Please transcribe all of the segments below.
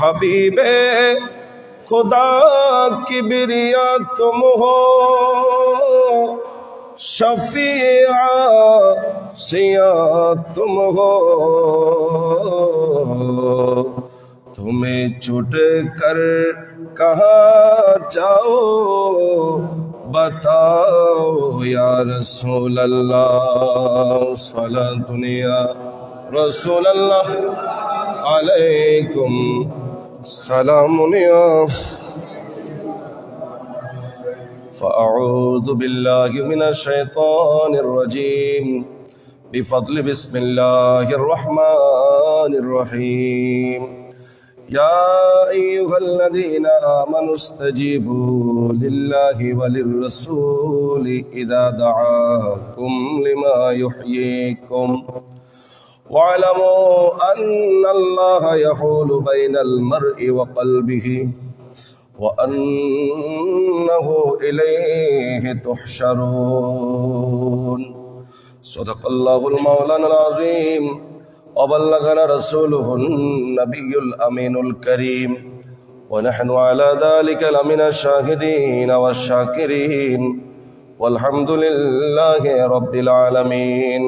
हबीबे खुदा किबरिया तुम हो, शफीआ सिया तुम हो। तुम्हें छूट कर कहाँ जाओ, बताओ या रसूल अल्लाह। सलाम दुनिया रसूल अल्लाह अलैकुम सलाम दुनिया। फ़अऊज़ु बिल्लाहि मिनश शैतानिर रजीम, बिफ़ज़्लि बिस्मिल्लाहिर रहमानिर रहीम। या अय्युहल्लज़ीना आमनु इस्तजीबू लिल्लाहि वलिर्रसूलि इज़ा दआकुम लिमा युहयीकुम वअलमू अन्नल्लाहा यहूलु बैनल मर्इ व क़ल्बिही व अन्नहु इलैहि तुहशरून। सदक़ल्लाहुल मौलानाल अज़ीम व बल्लगना रसूलुहुन नबियुल अमीनुल करीम व नहनु अला ज़ालिका लमिनश शाहिदीन वश्शाकिरीन वल्हम्दुलिल्लाहि रब्बिल आलमीन।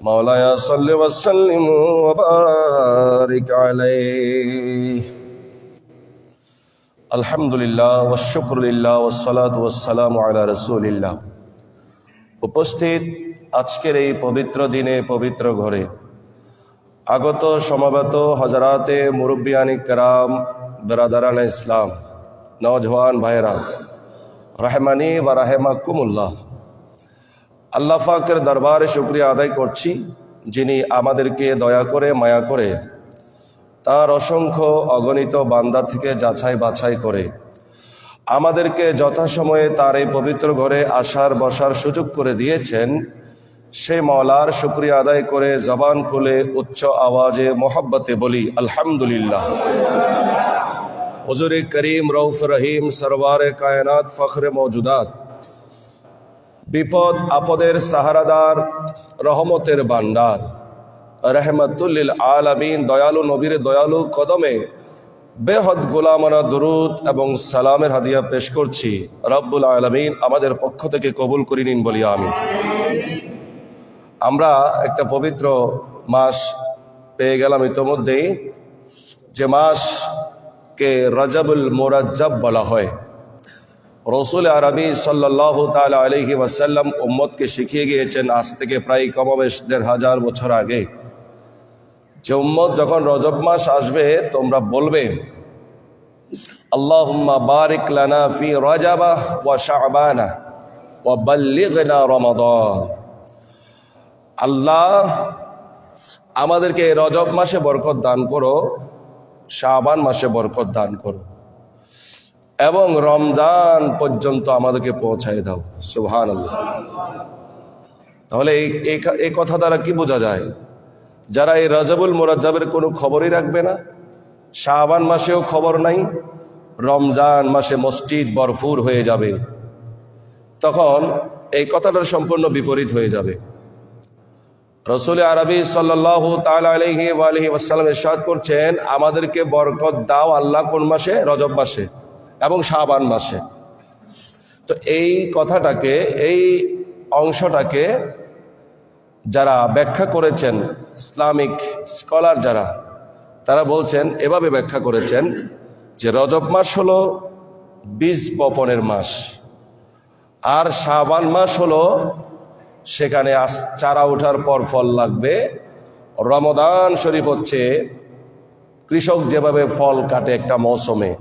मौलाया सल्लि व सल्लिम व बारिक अलैहि। अल्हम्दुलिल्लाह व शुक्रुलिल्लाह व सलातु व सलामु अला रसूलिल्लाह। उपस्थित আজকের এই পবিত্র দিনে পবিত্র ঘরে আগত সমাবেত হযরাতে মুরব্বিয়ানে কেরাম, বিরাদারানে ইসলাম, নওজওয়ান ভাইরা, রাহমানি ওয়া রাহমাকুমুল্লাহ। আল্লাহ পাকের দরবারে শুকরিয়া আদায় করছি, যিনি আমাদেরকে দয়া করে মায়া করে তার অসংখ্য অগণিত বান্দা থেকে যাচাই বাছাই করে আমাদেরকে যথাসময়ে তার এই পবিত্র ঘরে আসার বসার সুযোগ করে দিয়েছেন। সেই মওলার শুকরিয়া আদায় করে জবান খুলে উচ্চ আওয়াজে মোহাব্বতে বলি আলহামদুলিল্লাহ। হুজুরে করিম রউফ রহিম সরওয়ারে কায়নাত ফখরে মওজুদাত, বিপদ আপদের সাহারাদার, রহমতের ভান্ডার, রহমতুল লিল আলামিন দয়ালু নবীর দয়ালু কদমে বেহদ গোলামানা দুরুদ এবং সালামের হাদিয়া পেশ করছি। রব্বুল আলামিন আমাদের পক্ষ থেকে কবুল করে নিন বলি আমিন। আমরা একটা পবিত্র মাস পেয়ে গেলাম ইতোমধ্যেই, যে মাসকে রজবুল মুরাজ্জব বলা হয়। রসুল আরবি সাল্লাল্লাহু তাআলা আলাইহি ওয়াসাল্লাম উম্মতকে শিখিয়ে গিয়েছেন আজ থেকে প্রায় কমবেশ ১৫০০ বছর আগে, যে উম্মত যখন রজব মাস আসবে তোমরা বলবে আল্লাহুম্মা বারিক লানা ফি রজবা ওয়া শাবানা ওয়া বাল্লিগনা রমাদান। আল্লাহ আমাদেরকে রজব মাসে বরকত দান করো, শাবান মাসে বরকত দান করো এবং রমজান পর্যন্ত আমাদেরকে পৌঁছায় দাও। সুবহানাল্লাহ। তাহলে এই কথা দ্বারা কি বোঝা যায়? যারা এই রজবুল মুরাজ্জবের কোনো খবরই রাখবে না, শাবান মাসেও খবর নাই, রমজান মাসে মসজিদ ভরপুর হয়ে যাবে, তখন এই কথাটার সম্পূর্ণ বিপরীত হয়ে যাবে। রসুল আরবি সাল্লাল্লাহু তাআলা আলাইহি ওয়া আলিহি ওয়াসাল্লাম ইরশাদ করছেন, আমাদেরকে বরকত দাও আল্লাহ কোন মাসে? রজব মাসে এবং শাবান মাসে। তো এই কথাটাকে, এই অংশটাকে যারা ব্যাখ্যা করেছেন, ইসলামিক স্কলার যারা, তারা বলছেন, এভাবে ব্যাখ্যা করেছেন যে রজব মাস হলো বীজ বপনের মাস, আর শাবান মাস হলো সেখানে চারা ওঠার পর ফল লাগবে। রমাদান শরীফ হচ্ছে কৃষক যেভাবে ফল কাটে একটা মৌসুমে,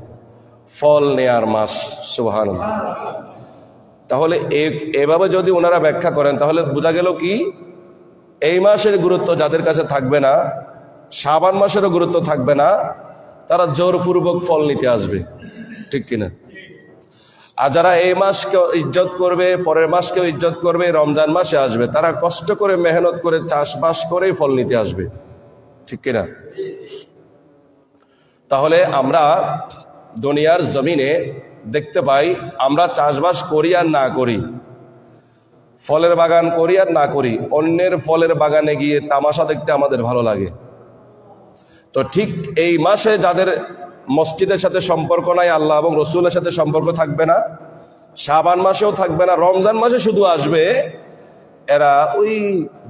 ফল নেয়ার মাস। সুবহানাল্লাহ। তাহলে এভাবে যদি ওনারা ব্যাখ্যা করেন তাহলে বোঝা গেল কি, এই মাসের গুরুত্ব যাদের কাছে থাকবে না, শাবান মাসেরও গুরুত্ব থাকবে না, তারা জোরপূর্বক ফল নিতে আসবে, ঠিক কিনা? আর যারা এই মাসকে ইজ্জত করবে, পরের মাসকেও ইজ্জত করবে, রমজান মাসে আসবে, তারা কষ্ট করে মেহনত করে চাষবাস করেই ফল নিতে আসবে, ঠিক কিনা? তাহলে আমরা দুনিয়ার জমিনে দেখতে পাই, আমরা চাষবাস করি আর না করি, ফলের বাগান করি আর না করি, অন্যের ফলের বাগানে গিয়ে তামাশা দেখতে আমাদের ভালো লাগে। তো ঠিক এই মাসে যাদের মসজিদের সাথে সম্পর্ক নাই, আল্লাহ এবং রসুলের সাথে সম্পর্ক থাকবে না, শাবান মাসেও থাকবে না, রমজান মাসে শুধু আসবে। এরা ওই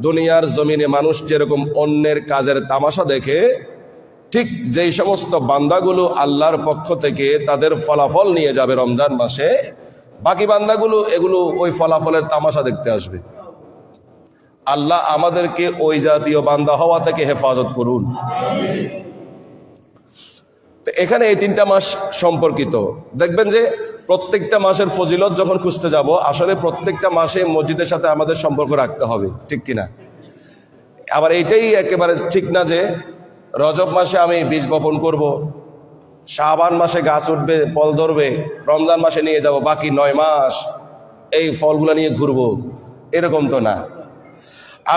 দুনিয়ার জমিনে মানুষ যেরকম অন্যের কাজের তামাশা দেখে, ঠিক যেই সমস্ত বান্দাগুলো আল্লাহর পক্ষ থেকে তাদের ফলাফল নিয়ে যাবে রমজান মাসে, বাকি বান্দাগুলো এগুলো ওই ফলাফলের তামাশা দেখতে আসবে। আল্লাহ আমাদেরকে ওই জাতীয় বান্দা হওয়া থেকে হেফাজত করুন। এখানে এই 3টা মাস সম্পর্কিত। দেখবেন যে প্রত্যেকটা মাসের ফজিলত যখন খুঁজতে যাব, আসলে প্রত্যেকটা মাসে মসজিদের সাথে আমাদের সম্পর্ক রাখতে হবে, ঠিক কিনা? আবার এইটাই একেবারে ঠিক না যে রজব মাসে আমি বীজ বপন করব, শাবান মাসে গাছ উঠবে, ফল ধরবে, রমজান মাসে নিয়ে যাব, বাকি 9 মাস এই ফলগুলো নিয়ে ঘুরবো, এরকম তো না।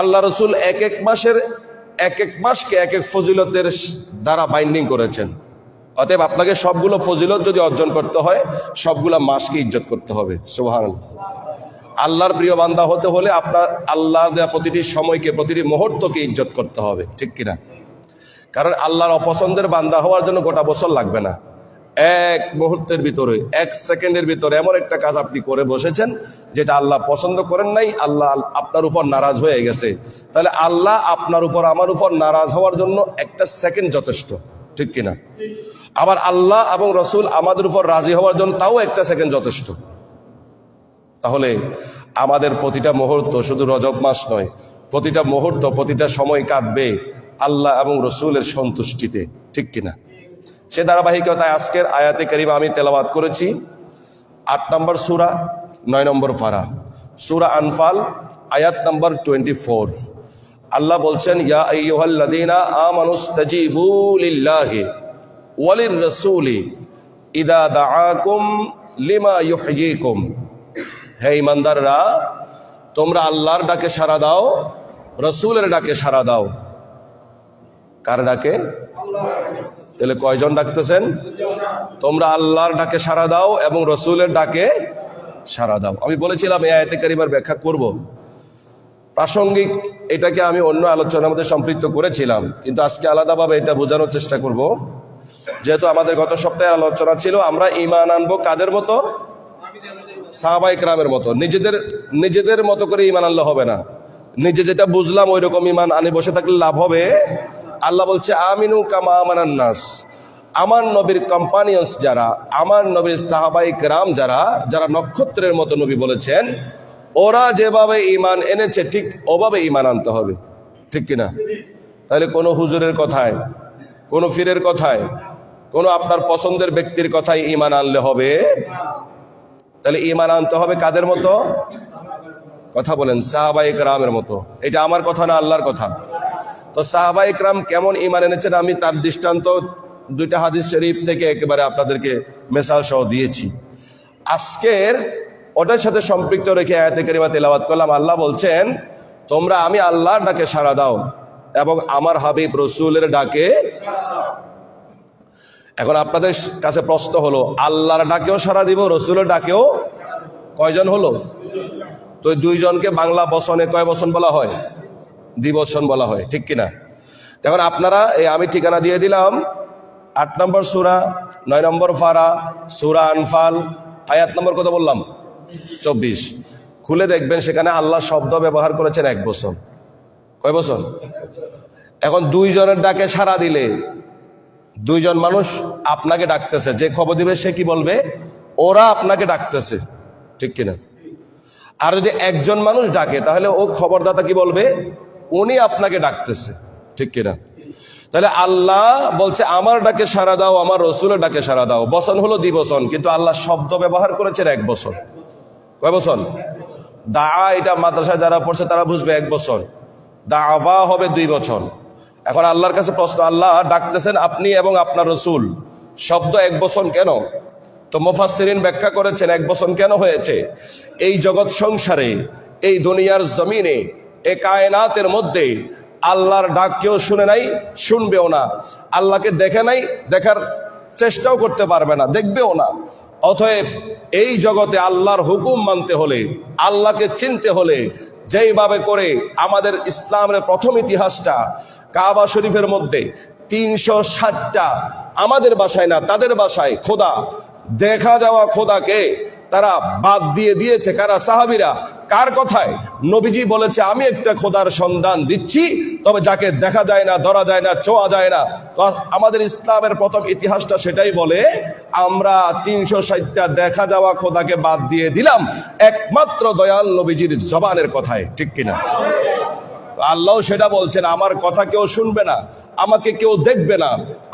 আল্লাহ রসুল এক এক মাসকে এক এক ফজিলতের দ্বারা বাইন্ডিং করেছেন। অতএব আপনাকে সবগুলো ফজিলত যদি অর্জন করতে হয়, সবগুলো মাসকে ইজ্জত করতে হবে। সুবহানাল্লাহ। আল্লাহর প্রিয় বান্দা হতে হলে আপনার আল্লাহর দেওয়া প্রতিটি সময়কে, প্রতিটি মুহূর্তকে ইজ্জত করতে হবে, ঠিক কিনা? কারণ আল্লাহর অপছন্দের বান্দা হওয়ার জন্য গোটা বছর লাগবে না। এক মুহূর্তের ভিতরে, 1 সেকেন্ডের ভিতরে এমন একটা কাজ আপনি করে বসেছেন যেটা আল্লাহ পছন্দ করেন নাই, আল্লাহ আপনার উপর নারাজ হয়ে গেছে। তাহলে আল্লাহ আপনার উপর, আমার উপর নারাজ হওয়ার জন্য 1 সেকেন্ড যথেষ্ট, ঠিক কিনা? আবার আল্লাহ এবং রসুল আমাদের উপর রাজি হওয়ার জন্য তাও 1 সেকেন্ড যথেষ্ট। তাহলে আমাদের প্রতিটা মুহূর্ত, শুধু রজব মাস নয়, প্রতিটা মুহূর্ত, প্রতিটা সময় কাটবে আল্লাহ এবং রসুলের সন্তুষ্টিতে, ঠিক কিনা? সে ধারাবাহিকতায় আজকের আয়াতে কারিমা আমি তেলাওয়াত করেছি 8 নম্বর সূরা 9 নম্বর পারা, সূরা আনফাল, আয়াত নম্বর 24। আল্লাহ বলছেন, ইয়া আইয়ুহাল্লাযীনা আমানুস্তাজিবু লিল্লাহি ওয়ালির রাসূলি ইযা দাআকুম লিমা ইউহয়িকুম। হে ঈমানদাররা, তোমরা আল্লাহর ডাকে সাড়া দাও, রসুলের ডাকে সাড়া দাও। কার ডাকে? তাহলে কয়জন ডাকতেছেন? তোমরা আল্লাহর ডাকে সাড়া দাও এবং রসুলের ডাকে সাড়া দাও। আমি বলেছিলাম এই আয়াতে কারিমার ব্যাখ্যা করব, প্রাসঙ্গিক এটাকে আমি অন্য আলোচনার মধ্যে সম্পৃক্ত করেছিলাম, কিন্তু আজকে আলাদাভাবে এটা বোঝানোর চেষ্টা করব। যেহেতু আমাদের গত সপ্তাহে আলোচনা ছিল আমরা ঈমান আনবো কাদের মতো? সাহাবায়ে কেরামের মতো। নিজেদের মতো করে ঈমান আনলে হবে না, নিজে যেটা বুঝলাম ওই রকম ঈমান আনে বসে থাকলে লাভ হবে। আল্লাহ বলছে, আমিনু কামা আমানান নাস। আমার নবীর কম্পানিয়ন্স যারা, আমার নবীর সাহাবায়ে কেরাম যারা নক্ষত্রের মতো নবী বলেছেন, ওরা যেভাবে ঈমান এনেছে ঠিক ওভাবে ঈমান আনতে হবে, ঠিক কিনা? তাহলে কোনো হুজুরের কথায়, কোনো ফিরের কথায়, কোনো আপনার পছন্দের ব্যক্তির কথায় ঈমান আনলে হবে? তাহলে ঈমান আনতে হবে কাদের মতো? কথা বলেন, সাহাবায়ে কেরামের মতো। এটা আমার কথা না, আল্লাহর কথা। তো সাহাবায়ে কেরাম কেমন ঈমান এনেছেন আমি তার দৃষ্টান্ত 2টা হাদিস শরীফ থেকে একেবারে আপনাদেরকে মেসাল সহ দিয়েছি। আজকের ওটার সাথে সম্পৃক্ত রেখে আয়াতে কারিমা তেলাওয়াত করলাম। আল্লাহ বলছেন, তোমরা আমি আল্লাহর ডাকে সাড়া দাও এবং আমার হাবিব রসুলের ডাকে। এখন আপনাদের কাছে প্রশ্ন হলো, আল্লাহর ডাকেও সাড়া দিব, রসুলের ডাকেও? কয়জন হলো? তো 2 জনকে বাংলা বচনে কয় বচন বলা হয়? দ্বিবচন বলা হয়, ঠিক কিনা? এখন আপনারা আমি ঠিকানা দিয়ে দিলাম 8 নম্বর সূরা 9 নম্বর পারা, সূরা আনফাল, আয়াত নম্বর কত বললাম? 24। খুলে দেখবেন সেখানে আল্লাহ শব্দ ব্যবহার করেছেন 1 বছর। কয় বছর? এখন 2 জনের ডাকে সাড়া দিলে, 2 জন মানুষ আপনাকে ডাকতেছে, যে খবর দিবে সে কি বলবে? ওরা আপনাকে ডাকতেছে, ঠিক কিনা? আর যদি 1 জন মানুষ ডাকে তাহলে ও খবরদাতা কি বলবে? উনি আপনাকে ডাকতেছে, ঠিক কিনা? তাহলে আল্লাহ বলছে আমার ডাকে সাড়া দাও, আমার রসুলের ডাকে সাড়া দাও। বচন হলো দ্বিবচন, কিন্তু আল্লাহ শব্দ ব্যবহার করেছেন 1 বছর। কয় বছর? দা, এটা মাদ্রাসায় যারা পড়ছে তারা বুঝবে 1 বছর। দাওয়া হবে 2 বছর। এখন আল্লাহর কাছে প্রশ্ন, আল্লাহ ডাকতেছেন আপনি এবং আপনার রসুল, শব্দ 1 বছর কেন? তো মুফাসসিরিন ব্যাখ্যা করেছেন 1 বছর কেন হয়েছে। এই জগৎ সংসারে, এই দুনিয়ার জমিনে, এই কায়নাতের মধ্যে আল্লাহর ডাক কেউ শুনে নাই, শুনবেও না। আল্লাহকে দেখে নাই, দেখার চেষ্টাও করতে পারবে না, দেখবেও না। অতএব এই জগতে আল্লাহর হুকুম মানতে হলে, আল্লাহকে চিনতে হলে, যেইভাবে করে আমাদের ইসলামের প্রথম ইতিহাসটা কাবা শরীফের মধ্যে 360টা আমাদের বাসায় না তাদের বাসায় খোদা, দেখা যাওয়া খোদাকে তারা বাদ দিয়ে দিয়েছে। কারা? সাহাবীরা। কার কথায়? নবীজি বলেছে আমি একটা খোদার সন্ধান দিচ্ছি, তবে যাকে দেখা যায় না, ধরা যায় না, ছোঁয়া যায় না। তো আমাদের ইসলামের প্রথম ইতিহাসটা সেটাই বলে, আমরা 360টা দেখা যাওয়া খোদাকে বাদ দিয়ে দিলাম একমাত্র দয়াল নবীজির জবানের কথায়। ঠিক কিনা? আল্লাহ সেটা বলছেন, আমার কথা কেউ শুনবে না, আমাকে কেউ দেখবে না,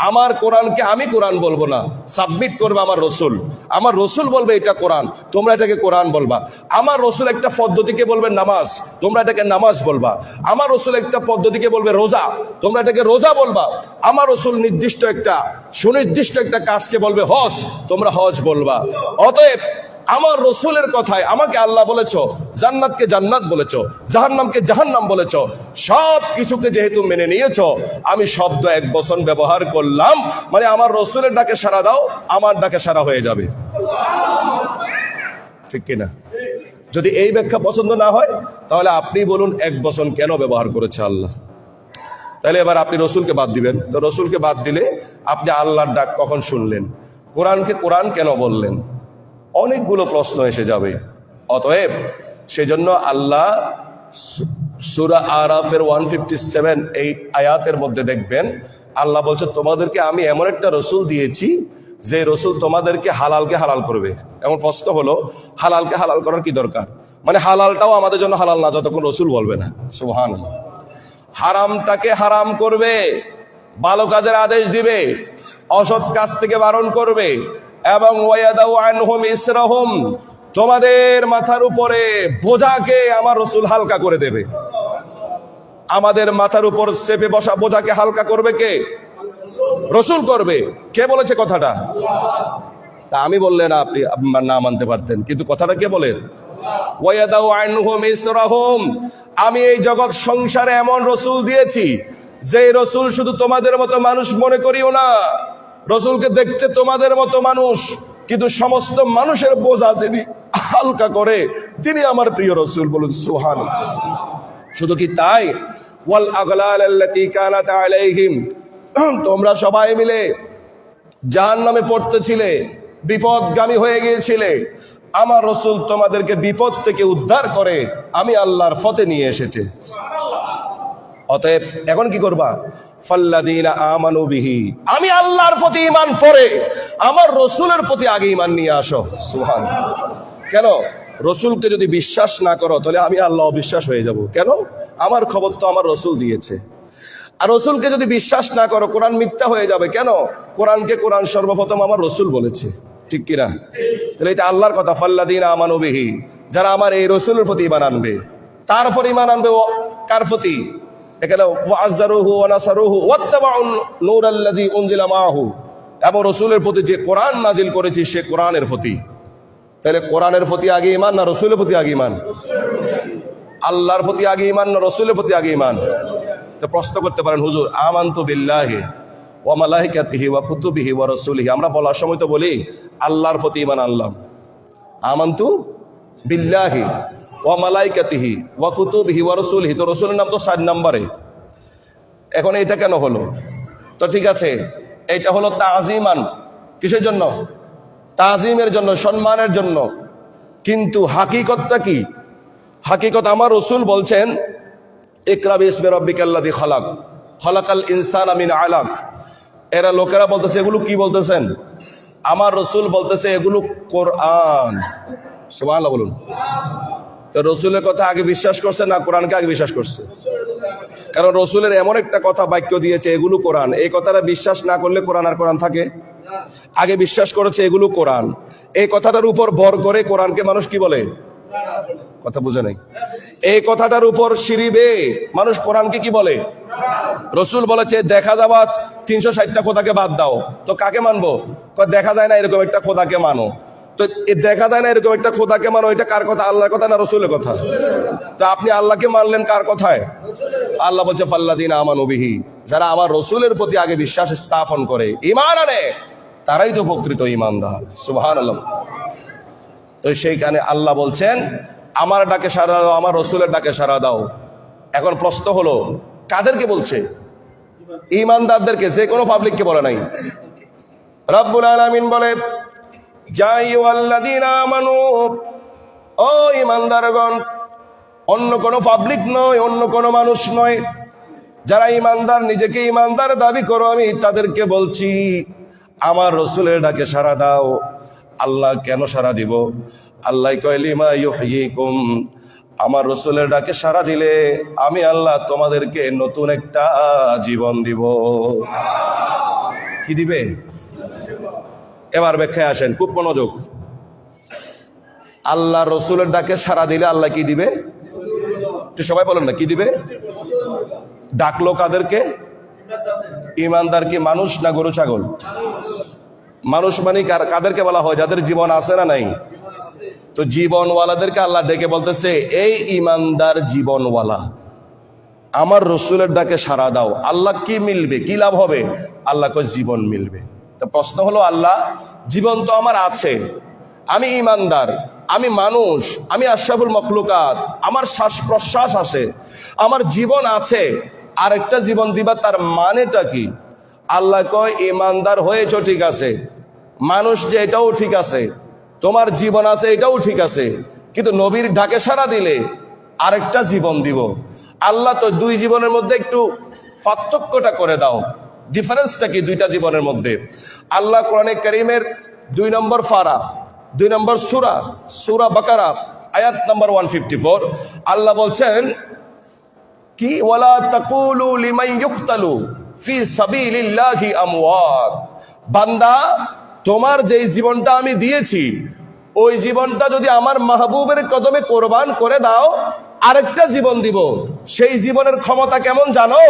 আমার কোরআনকে আমি কোরআন বলবো না, সাবমিট করবে আমার রসুল। আমার রসুল বলবে এটা কোরআন, তোমরা এটাকে কোরআন বলবা। আমার রসুল একটা পদ্ধতিকে বলবে নামাজ, তোমরা এটাকে নামাজ বলবা। আমার রসুল একটা পদ্ধতিকে বলবে রোজা, তোমরা এটাকে রোজা বলবা। আমার রসুল নির্দিষ্ট একটা সুনির্দিষ্ট একটা কাজকে বলবে হজ, তোমরা হজ বলবা। অতএব আমার রসুলের কথায় আমাকে আল্লাহ বলেছো, জান্নাতকে জান্নাত বলেছো, জাহান্নামকে জাহান্নাম বলেছো, সব কিছুকে যেহেতু মেনে নিয়েছো, আমি শব্দ এক বচন ব্যবহার করলাম, মানে আমার রসুলের ডাকে সাড়া দাও, আমার ডাকে সাড়া হয়ে যাবে। ঠিক কিনা? যদি এই ব্যাখ্যা পছন্দ না হয়, তাহলে আপনি বলুন এক বচন কেন ব্যবহার করেছে আল্লাহ। তাহলে এবার আপনি রসুলকে বাদ দিবেন। তো রসুলকে বাদ দিলে আপনি আল্লাহর ডাক কখন শুনলেন? কোরআনকে কোরআন কেন বললেন? অনেকগুলো প্রশ্ন এসে যাবে। অতএব সেজন্য আল্লাহ সূরা আরাফের 157 এই আয়াতের মধ্যে দেখবেন আল্লাহ বলছে, তোমাদেরকে আমি এমন একটা রসুল দিয়েছি যে রসুল তোমাদেরকে হালালকে হালাল করবে। এমন প্রশ্ন হলো, হালালকে হালাল করার কি দরকার? মানে হালালটাও আমাদের জন্য হালাল না যতক্ষণ রসুল বলবে না। সুবহানাল্লাহ। হারামটাকে হারাম করবে, ভালো কাজের আদেশ দিবে, অসৎ কাজ থেকে বারণ করবে, এবং ওয়ায়াদাউ আনহুম ইসরাহুম, তোমাদের মাথার উপরে বোঝাকে আমার রসুল হালকা করে দেবে। আমাদের মাথার উপর চেপে বসা বোঝাকে হালকা করবে কে? রসুল করবে। কে বলেছে কথাটা? তা আমি বললে না, আপনি না মানতে পারতেন, কিন্তু কথাটা কে বলেন? ওয়ায়াদাউ আনহুম ইসরাহুম, আমি এই জগৎ সংসারে এমন রসুল দিয়েছি যে রসুল শুধু তোমাদের মতো মানুষ মনে করিও না, রসুলকে দেখতে তোমাদের মতো মানুষ, কিন্তু সমস্ত মানুষের বোঝা যিনি হালকা করে তিনি আমার প্রিয় রসুল। বলুন সুবহানাল্লাহ। শুধু কি তাই, ওয়াল আগলাল আল্লাতী কানাত আলাইহিম, তোমরা সবাই মিলে জাহান্নামে পড়তেছিলে, বিপদগামী হয়ে গিয়েছিলে, আমার রসুল তোমাদেরকে বিপদ থেকে উদ্ধার করে আমি আল্লাহর পথে নিয়ে এসেছে। অতএব এখন কি করবা? ফাল্লাযীনা আমানু বিহি, আমি আল্লাহর প্রতি ঈমান পড়ে আমার রসুলের প্রতি আগে ঈমান নিয়ে আসো। সুবহানাল্লাহ। কেন? রসুলকে যদি বিশ্বাস না করো তাহলে আমি আল্লাহ অবিশ্বাস হয়ে যাব। কেন? আমার খবর তো আমার রসুল দিয়েছে। আর রসুলকে যদি বিশ্বাস না করো, কোরআন মিথ্যা হয়ে যাবে। কেন? কোরআনকে কোরআন সর্বপ্রথম আমার রসুল বলেছে। ঠিক কিনা? তাহলে এটা আল্লাহর কথা, ফাল্লাযীনা আমানু বিহি, যারা আমার এই রসুলের প্রতি ঈমান আনবে। তারপর ঈমান আনবে কার প্রতি? এখানে ওয়াজ্জারুহু ওয়া নাসারুহু ওয়াত্তাবাউন নূরাল্লাযী উনজিলা মাআহু, এবং রসুলের প্রতি যে কোরআন নাজিল করেছি সে কোরআনের প্রতি। তাহলে কোরআনের প্রতি আগে ঈমান না রসুলের প্রতি আগে ঈমান? আল্লাহর প্রতি আগে ঈমান না রসুলের প্রতি আগে ঈমান? তো প্রশ্ন করতে পারেন, হুজুর আমানতু বিল্লাহি ওয়া মালাইকাতিহি ওয়া কুতুবিহি ওয়া রাসূলিহি, আমরা বলার সময় তো বলি আল্লাহর প্রতি ঈমান আনলাম, আমানতু বিল্লাহি ওয়া মালাইকাতিহি ওয়া কুতুবিহি ওয়া রাসূলিহি, তো রসুলের নাম তো 4 নম্বরে। এখন এটা কেন হলো? তো ঠিক আছে, এটা হলো তাজিমান। কিসের জন্য? তাজিমের জন্য, সম্মানের জন্য। কিন্তু হাকিকতটা কি? হাকিকত আমার রসুল বলছেন, ইকরা বিসমি রাব্বিকাল্লাযী খালাক, খালাকাল ইনসানা মিন আলাক। এরা লোকেরা বলতেছে এগুলো কি বলতেছেন? আমার রসুল বলতেছে এগুলো কোরআন। সুবহানাল্লাহ বলুন। তো রসুলের কথা আগে বিশ্বাস করছে না কোরআনকে আগে বিশ্বাস করছে? কারণ রসুলের এমন একটা কথা বাক্য দিয়েছে এগুলো কোরআন, এই কথাটা বিশ্বাস না করলে কোরআন আর কোরআন থাকে? আগে বিশ্বাস করেছে এগুলো কোরআন, এই কথাটার উপর ভর করে কোরআনকে মানুষ কি বলে? কথা বুঝে নাই। এই কথাটার উপর সিঁড়িবে মানুষ কোরআনকে কি বলে? রসুল বলেছে দেখা যাওয়া 360টা খোদাকে বাদ দাও, তো কাকে মানবো? দেখা যায় না এরকম একটা খোদাকে মানো। তো দেখা যায় না এরকম একটা খোদাকে মানো, এটা কার কথা? আল্লাহর কথা না রসুলের কথা? তো আপনি আল্লাহকে মানলেন কার কথায়? আল্লাহ বলছে ফাল্লাযীনা আমানু বিহি, যারা আমার রসুলের প্রতি আগে বিশ্বাস স্থাপন করে, ঈমান আনে, তারাই তো প্রকৃত ঈমানদার। সুবহানাল্লাহ। তো সেইখানে আল্লাহ বলছেন আমার ডাকে সাড়া দাও, আমার রসুলের ডাকে সাড়া দাও। এখন প্রশ্ন হলো কাদেরকে বলছে? ইমানদারদেরকে, যে কোনো পাবলিককে বলে নাই। রব্বুল আলামিন বলে, ইয়া আইয়ুহাল্লাযীনা আমানু, ও ইমানদারগণ, অন্য কোনো পাবলিক নয়, অন্য কোনো মানুষ নয়, যারা ইমানদার, নিজেকে ইমানদার দাবি করো, আমি তাদেরকে বলছি, আমার রসুলের ডাকে সাড়া দাও। আল্লাহ কেন সাড়া দিব? আল্লাহ কয়, লিমা ইউহয়িকুম, আমার রসুলের ডাকে সাড়া দিলে আমি আল্লাহ তোমাদেরকে নতুন একটা জীবন দিব। কি দিবে? এবার ব্যাখ্যায় আসেন, খুব মনোযোগ। আল্লাহ রসুলের ডাকে সাড়া দিলে আল্লাহ কি দিবে? সবাই বলেন না, কি দিবে? ডাকলো কাদেরকে? ইমানদার। কি মানুষ না গরু ছাগল? মানুষ মানে কাদেরকে বলা হয়? যাদের জীবন আছে না নাই? তো জীবনওয়ালাদেরকে আল্লাহ ডেকে বলতেছে, এই ইমানদার জীবনওয়ালা, আমার রসুলের ডাকে সাড়া দাও। আল্লাহ কি মিলবে, কি লাভ হবে? আল্লাহ কয় জীবন মিলবে। তো প্রশ্ন হলো, আল্লাহ জীবন তো আমার আছে, আমি ইমানদার, আমি মানুষ, আমি আশরাফুল মখলুকাত, আমার শ্বাস প্রশ্বাস আছে, আমার জীবন আছে, আরেকটা জীবন দিবা, তার মানেটা কি? আল্লাহ কয়, ইমানদার হয়েছ ঠিক আছে, মানুষ যে এটাও ঠিক আছে, তোমার জীবন আছে এটাও ঠিক আছে, কিন্তু নবীর ডাকে সাড়া দিলে আরেকটা জীবন দিব। আল্লাহ তো দুই জীবনের মধ্যে একটু পার্থক্যটা করে দাও, ডিফারেন্সটা কি দুইটা জীবনের মধ্যে? আল্লাহ কোরআনে কারীমের 2 নম্বর পারা, 2 নম্বর সূরা, সূরা বাকারা, আয়াত নম্বর 154, আল্লাহ বলছেন কি, ওয়ালা তাকুলু লিমান ইউকতালু ফি সাবিলিল্লাহি আমওয়াত। বান্দা, তোমার যেই জীবনটা আমি দিয়েছি, ওই জীবনটা যদি আমার মাহবুবের কদমে কোরবান করে দাও, আরেকটা জীবন দিব। সেই জীবনের ক্ষমতা কেমন জানো?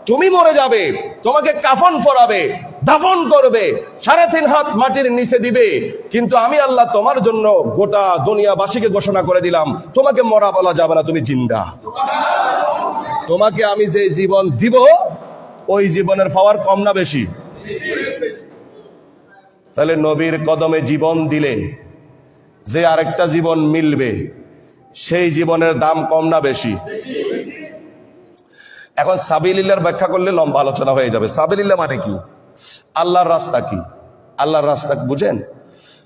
তুমি মরে যাবে, তোমাকে কাফন পরাবে, দাফন করবে, 3.5 হাত মাটির নিচে দিবে, কিন্তু আমি আল্লাহ তোমার জন্য গোটা দুনিয়াবাসীকে ঘোষণা করে দিলাম, তোমাকে মরা বলা যাবে না, তুমি জিন্দা। তোমাকে আমি যে জীবন দিব, ওই জীবনের পাওয়ার কম না বেশি? তাহলে নবীর কদমে জীবন দিলে যে আরেকটা জীবন মিলবে, সেই জীবনের দাম কম না বেশি? এখন সাবিলিল্লাহর ব্যাখ্যা করলে লম্বা আলোচনা হয়ে যাবে। সাবিলিল্লাহ মানে কি? আল্লাহর রাস্তা। কি আল্লাহর রাস্তা বুঝেন?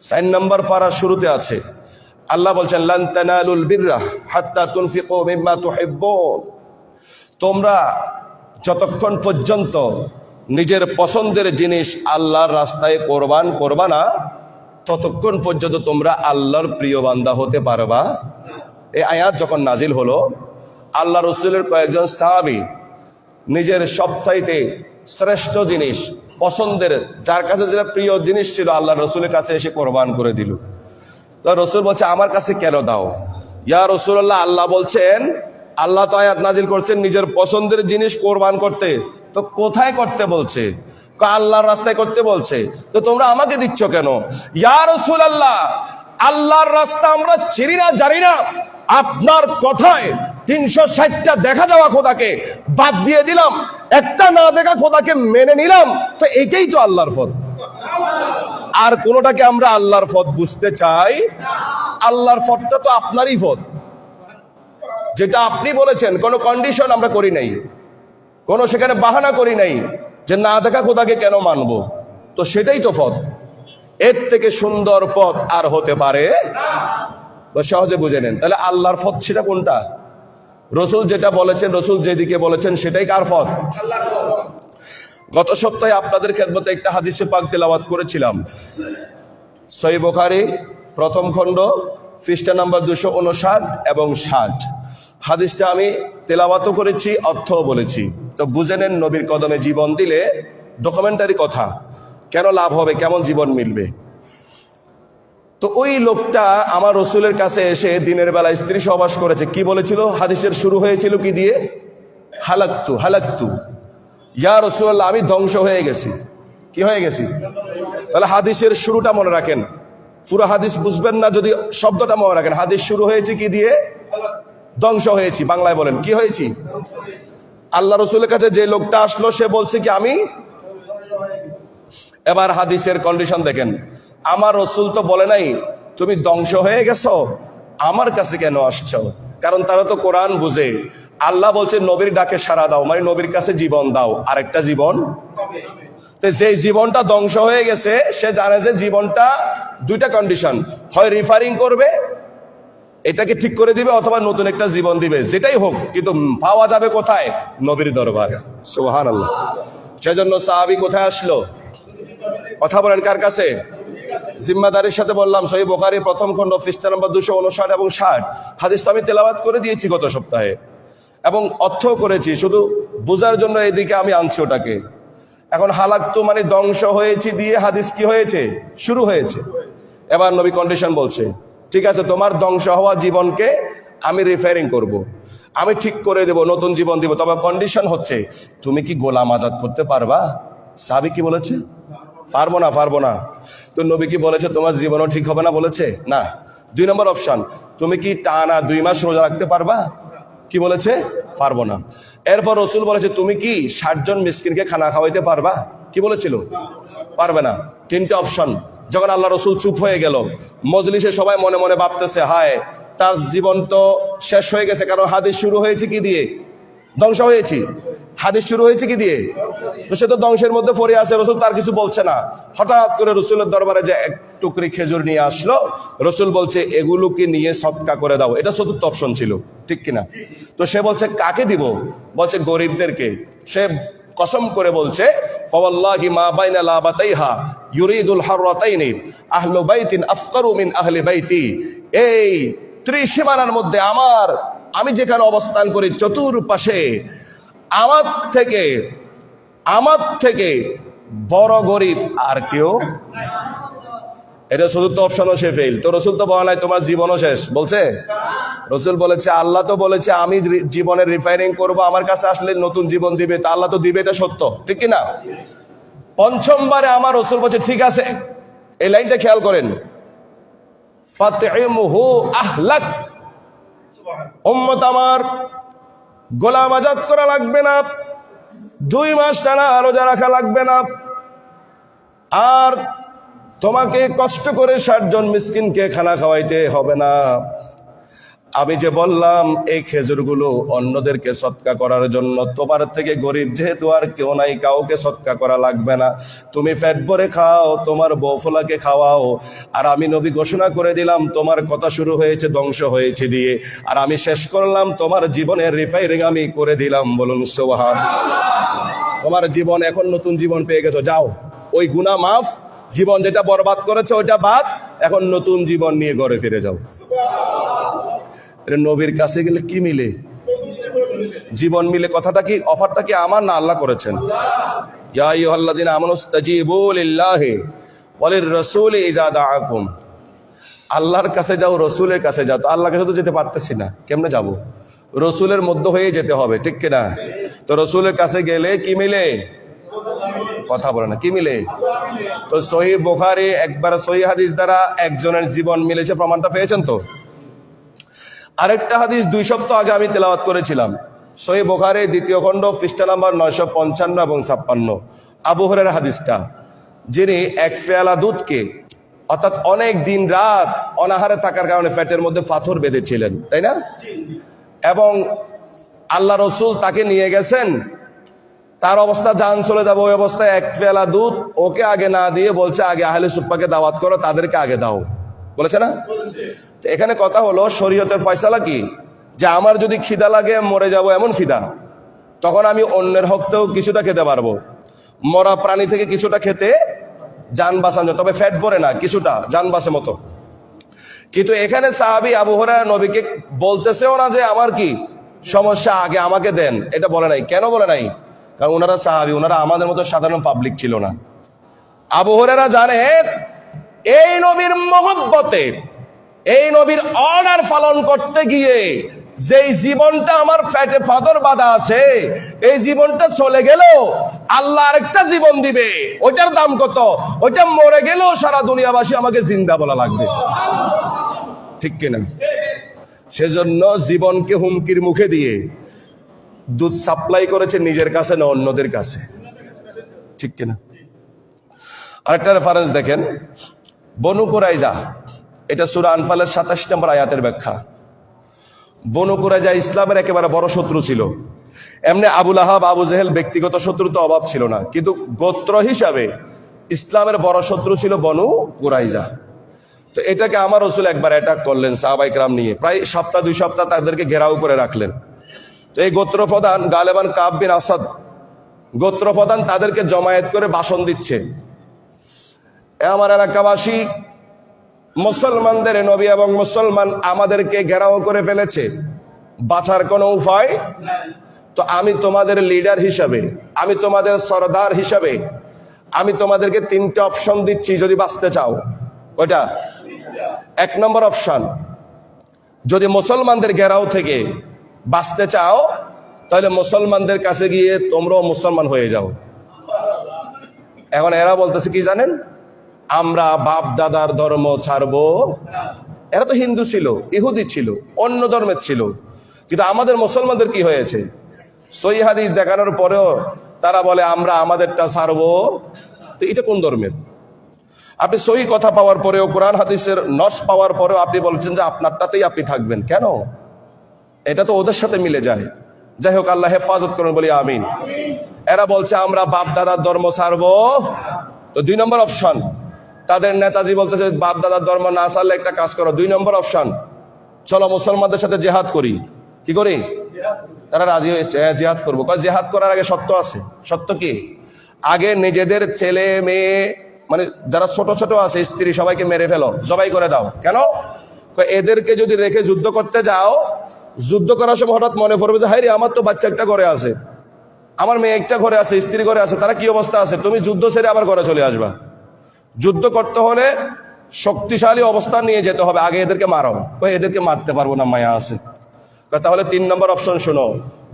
4 নম্বর পারার শুরুতে আছে, আল্লাহ বলছেন, লান তানালুল বিররা হাত্তা তুনফিকু মিম্মা তুহিব্বুন। তোমরা যতক্ষণ পর্যন্ত নিজের পছন্দের জিনিস আল্লাহর রাস্তায় কোরবান করবা না, ততক্ষণ পর্যন্ত তোমরা আল্লাহর প্রিয় বান্দা হতে পারবা। এই আয়াত যখন নাজিল হলো, আল্লাহ রসুলের কয়েকজন সাহাবী নিজের সবচাইতে শ্রেষ্ঠ জিনিস, পছন্দের, যার কাছে যেটা প্রিয় জিনিস ছিল, আল্লাহ রসুলের কাছে এসে কোরবান করে দিল। তো রসুল বলছে, আমার কাছে কেন দাও? ইয়া রাসূলুল্লাহ, আল্লাহ বলছেন, আল্লাহ তো আয়াত নাজিল করছেন নিজের পছন্দের জিনিস কোরবান করতে, তো কোথায় করতে বলছে? আল্লাহর রাস্তায় করতে বলছে, তো তোমরা আমাকে দিচ্ছ কেন? ইয়া রাসূলুল্লাহ, আল্লাহর রাস্তা আমরা চিনি না, জানি না, আপনার কথায় 360টা দেখা যাওয়া খোদাকে বাদ দিয়ে দিলাম, একটা না দেখা খোদাকে মেনে নিলাম, তো এটাই তো আল্লাহর পথ। আর কোনোটাকে আমরা আল্লাহর পথ বুঝতে চাই? আল্লাহর পথটা তো আপনারই পথ, যেটা আপনি বলেছেন। কোনো কন্ডিশন আমরা করি নাই, কোনো সেখানে বাহানা করি নাই যে না দেখা খোদাকে কেন মানবো, তো সেটাই তো পথ। এর থেকে সুন্দর পথ আর হতে পারে? সহজে বুঝে নেন। তাহলে আল্লাহর পথ সেটা কোনটা? রসুল যেটা বলেছেন, রসুল যেদিকে বলেছেন, সেটাই কার পথ? গত সপ্তাহে আপনাদের খেদমতে একটা হাদিসে পাক তেলাওয়াত করেছিলাম, সহিহ বুখারী 1ম খণ্ড, পৃষ্ঠা নাম্বার 259 এবং 60। হাদিসটা আমি তেলাওয়াতও করেছি, অর্থও বলেছি। তো বুঝে নেন, নবীর কদমে জীবন দিলে ডকুমেন্টারি কথা, কেন লাভ হবে, কেমন জীবন মিলবে। তো ওই লোকটা আমার রসুলের কাছে এসে দিনের বেলা স্ত্রী সহবাস করেছে। কি বলেছিল? হাদিসের শুরু হয়েছিল কি দিয়ে? হালাকতু হালাকতু, ইয়া রাসূলুল্লাহ, আমি ধ্বংস হয়ে গেছি। কি হয়ে গেছি? তাহলে হাদিসের শুরুটা মনে রাখেন, পুরো হাদিস বুঝবেন না যদি শব্দটা মনে রাখেন। হাদিস শুরু হয়েছে কি দিয়ে? ধ্বংস হয়েছি। বাংলায় বলেন, কি হয়েছি? আল্লাহ রসুলের কাছে যে লোকটা আসলো, সে বলছে কি আমি। এবার হাদিসের কন্ডিশন দেখেন, আমার রসুল তো বলে নাই তুমি ধ্বংস হয়ে গেছো, আমার কাছে কেন আসছো? কারণ তারা তো কোরআন বুঝে। আল্লাহ বলছে নবীর ডাকে সাড়া দাও, মানে নবীর কাছে জীবন দাও, আরেকটা জীবন। তো যে জীবনটা ধ্বংস হয়ে গেছে সে জানে যে জীবনটা দুইটা কন্ডিশন, হয় রিফারিং করবে, এটাকে ঠিক করে দিবে, অথবা নতুন একটা জীবন দিবে, যেটাই হোক, কিন্তু পাওয়া যাবে কোথায়? নবীর দরবারে। সুবহানাল্লাহ। সেজন্য সাহাবী কোথায় আসলো? কথা বলেন কার কাছে? জিম্মাদারির সাথে বললাম, সহিহ বুখারী প্রথম খণ্ড পৃষ্ঠা নম্বর 259 এবং 60 হাদিস তো আমি তেলাওয়াত করে দিয়েছি গত সপ্তাহে, এবং অর্থ করেছি, শুধু বোঝার জন্য এদিকে আমি আনছি ওটাকে। এখন হালাকতু মানে ধ্বংস হয়েছি দিয়ে হাদিস কি হয়েছে? শুরু হয়েছে। এবার নবী কন্ডিশন বলছে, ঠিক আছে, তোমার ধ্বংস হওয়া জীবনকে আমি রিফারিং করব, আমি ঠিক করে দেব, নতুন জীবন দিব, তবে কন্ডিশন হচ্ছে তুমি কি গোলাম আজাদ করতে পারবা? সাহাবী কি বলেছে? পারবো না, পারবো না। তো নবী কি বলেছে তোমার জীবনও ঠিক হবে না? বলেছে না। 2 নম্বর অপশন, তুমি কি টানা 2 মাস রোজা রাখতে পারবা? কি বলেছে? পারবো না। এরপর রসুল বলেছে তুমি কি 60 জন মিসকিনকে খানা খাওয়াইতে পারবা? কি বলেছিল? পারবে না। 3টে অপশন। যখন আল্লাহ রসুল চুপ হয়ে গেল, মজলিসে সবাই মনে মনে ভাবতেছে হায় তার জীবন তো শেষ হয়ে গেছে, কারণ হাদিস শুরু হয়েছে কি দিয়ে? ধ্বংস হয়েছে। হাদিস শুরু হয়েছে কি দিয়ে? সে তো ধ্বংসের মধ্যে পড়ে আছে, রসুল তার কিছু বলছে না। হঠাৎ করে রসুলের দরবারে যে এক টুকরি খেজুর নিয়ে আসলো, রসুল বলছে এগুলোকে নিয়ে সদকা করে দাও। এটা 4র্থ অপশন ছিল, ঠিক কিনা? তো সে বলছে কাকে দিব? বলছে গরিবদেরকে। সে কসম করে বলছে ফাওয়াল্লাহি মা বাইনা লাবাতাইহা ইউরিদুল হাররাতাইনি আহলু বাইতিন আফকারু মিন আহলি বাইতি। এই ত্রিসীমানার মধ্যে আমি যেখানে অবস্থান করি চতুর্পাশে আমার থেকে বড় গরিব আর কেউ। এটা 4র্থ অপশনও সে ফেল। তো রসুল তো বলা নাই তোমার জীবনও শেষ, বলছে? রসুল বলেছে আল্লাহ তো বলেছে আমি জীবনের রিফাইনিং করব, আমার কাছে আসলে নতুন জীবন দিবে, তা আল্লাহ তো দিবে, এটা সত্য, ঠিক কিনা? 5মবারে আমার রসুল বলছে ঠিক আছে, এই লাইনটা খেয়াল করেন, ফাতইমহু আহলাক, উম্মত আমার গোলাম আজাদ করা লাগবে না, 2 মাস টানা রোজা রাখা লাগবে না, আর তোমাকে কষ্ট করে 60 জন মিসকিনকে খানা খাওয়াইতে হবে না। আমি যে বললাম এই খেজুরগুলো অন্যদেরকে সদকা করার জন্য, তোমার থেকে গরিব যেহেতু আর কেউ নাই, কাউকে সদকা করা লাগবে না, তুমি পেট ভরে খাও, তোমার বউফলাকে খাওয়াও। আর আমি নবী ঘোষণা করে দিলাম তোমার কথা শুরু হয়েছে ধ্বংস হয়েছে দিয়ে, আর আমি শেষ করলাম তোমার জীবনের রিফাইরিং আমি করে দিলাম। বলুন সুবহানাল্লাহ। তোমার জীবন এখন নতুন জীবন পেয়ে গেছো, যাও ওই গুনাহ মাফ, জীবন যেটা বরবাদ করেছে ওইটা বাদ, এখন নতুন জীবন নিয়ে ঘরে ফিরে যাও। নবীর কাছে গেলে কি মিলে? জীবন মিলে। কথাটা কি, অফারটা কি আমার না আল্লাহ করেছেন? ইয়া আইয়ুহাল্লাযীনা আমানুস্তাজীবু লিল্লাহি ওয়া লির-রাসূলি ইযা দাআকুম। আল্লাহর কাছে যাও, রসুলের কাছে যাও। তো আল্লাহর কাছে তো যেতে পারতেছি না, কেমনে যাব? রসুলের মধ্য হয়ে যেতে হবে, ঠিক কিনা? তো রসুলের কাছে গেলে কি মিলে? কথা বলে না, কি মিলে? তো সহিহ বুখারী একবার সহিহ হাদিস দ্বারা একজনের জীবন মিলেছে, প্রমাণটা পেয়েছেন তো? আরেকটা হাদিস 2 সপ্তাহ আগে আমি তেলাওয়াত করেছিলাম, সহিহ বুখারী 2য় খণ্ড পৃষ্ঠা নাম্বার 955 এবং 56, আবু হুরায়রার হাদিসটা, যিনি এক পেয়ালা দুধকে, অর্থাৎ অনেক দিন রাত অনাহারে থাকার কারণে পেটের মধ্যে পাথর বেঁধেছিলেন, তাই না? এবং আল্লাহ রসুল তাকে নিয়ে গেছেন, তার অবস্থা জান চলে যাবে, ওই অবস্থায় এক পেয়ালা দুধ ওকে আগে না দিয়ে বলছে আগে আহলে সুফফাকে দাওয়াত করো, তাদেরকে আগে দাও, বলেছে না? তো এখানে কথা হলো শরীয়তের ফয়সালা কি, যে আমার যদি খিদা লাগে, মরে যাব এমন খিদা, তখন আমি অন্যের হকতেও কিছুটা খেতে পারবো, মরা প্রাণী থেকে কিছুটা খেতে জান বাঁচানো, তবে ফ্যাট ভরে না, কিছুটা জান বাঁচে মতো। কিন্তু এখানে সাহাবী আবু হুরায়রা নবীকে বলতেছেও না যে আমার কি সমস্যা, আগে আমাকে দেন, এটা বলে নাই। কেন বলে নাই? কারণ ওনারা সাহাবী, ওনারা আমাদের মতো সাধারণ পাবলিক ছিল না। আবু হুরায়রা জানে এই নবীর মহব্বতে, এই নবীর অর্ডার পালন করতে গিয়ে যেই জীবনটা আমার পেটে পাথর বাঁধা আছে, এই জীবনটা চলে গেলেও আল্লাহ আরেকটা জীবন দিবে, ওইটার দাম কত? ওইটা মরে গেলেও সারা দুনিয়াবাসী আমাকে জিন্দা বলা লাগবে, ঠিক কিনা? সেজন্য জীবনকে হুমকির মুখে দিয়ে দুধ সাপ্লাই করেছে নিজের কাছে না অন্যদের কাছে, ঠিক কিনা? আরেকটা রেফারেন্স দেখেন, বনু কুরাইজা, এটা সূরা আনফালের 27 নম্বর আয়াতের ব্যাখ্যা। বনু কুরাইজা ইসলামের একেবারে বড় শত্রু ছিল। এমনি আবুল আহাব আবু জেহেল ব্যক্তিগত শত্রু তো অভাব ছিল না, কিন্তু গোত্র হিসাবে ইসলামের বড় শত্রু ছিল বনু কুরাইজা। তো এটাকে আমার রাসূল একবার অ্যাটাক করলেন সাহাবায়ে কেরাম নিয়ে, প্রায় সপ্তাহ 2 সপ্তাহ তাদেরকে ঘেরাও করে রাখলেন। তো এই গোত্র প্রধান গালেবান কাব বিন আসাদ গোত্র প্রধান তাদেরকে জমায়েত করে ভাষণ দিচ্ছে, এ আমার এলাকাবাসী, মুসলমানদের নবী এবং মুসলমান আমাদেরকে ঘেরাও করে ফেলেছে, বাঁচার কোনো উপায় তো আমি তোমাদের লিডার হিসাবে, আমি তোমাদের সরদার হিসাবে আমি তোমাদেরকে 3টা অপশন দিচ্ছি যদি বাঁচতে চাও। কয়টা? 1 নম্বর অপশন, যদি মুসলমানদের ঘেরাও থেকে বাঁচতে চাও তাহলে মুসলমানদের কাছে গিয়ে তোমরাও মুসলমান হয়ে যাও। এখন এরা বলতেছে কি জানেন, আমরা বাপ দাদার ধর্ম ছাড়বো। এরা তো হিন্দু ছিল, ইহুদি ছিল, অন্য ধর্মের ছিল, কিন্তু আমাদের মুসলমানদের কি হয়েছে? সহিহ হাদিস দেখানোর পরেও তারা বলে আমরা আমাদেরটা ছাড়বো। তো এটা কোন ধর্মের? আপনি সহি কথা পাওয়ার পরেও, কোরআন হাদিসের নস পাওয়ার পরেও আপনি বলছেন যে আপনারটাতেই আপনি থাকবেন, কেন? এটা তো ওদের সাথে মিলে যায়। যাই হোক, আল্লাহ হেফাজত করুন, বলি আমিন। এরা বলছে আমরা বাপ দাদার ধর্ম ছাড়বো। তো 2 নম্বর অপশন, তাদের নেতাজি বলতেছে বাপ দাদার ধর্ম না ছাড়লে একটা কাজ করো, 2 নম্বর অপশন, চলো মুসলমানদের সাথে জেহাদ করি। কি করি? তারা রাজি হয়েছে, জেহাদ করবো। জেহাদ করার আগে শর্ত আছে। সত্য কি? আগে নিজেদের ছেলে মেয়ে, মানে যারা ছোট ছোট আছে, স্ত্রী, সবাইকে মেরে ফেলো, জবাই করে দাও। কেন? এদেরকে যদি রেখে যুদ্ধ করতে যাও, যুদ্ধ করার সময় হঠাৎ মনে পড়বে যে হায়রে আমার তো বাচ্চা একটা ঘরে আছে, আমার মেয়ে একটা ঘরে আছে, স্ত্রী ঘরে আছে, তারা কি অবস্থা আছে, তুমি যুদ্ধ ছেড়ে আবার ঘরে চলে আসবা। যুদ্ধ করতে হলে শক্তিশালী অবস্থান নিয়ে যেতে হবে, আগে এদেরকে মারো। এদেরকে মারতে পারবো না, মায়া আছে। তাহলে 3 নম্বর অপশন শোনো,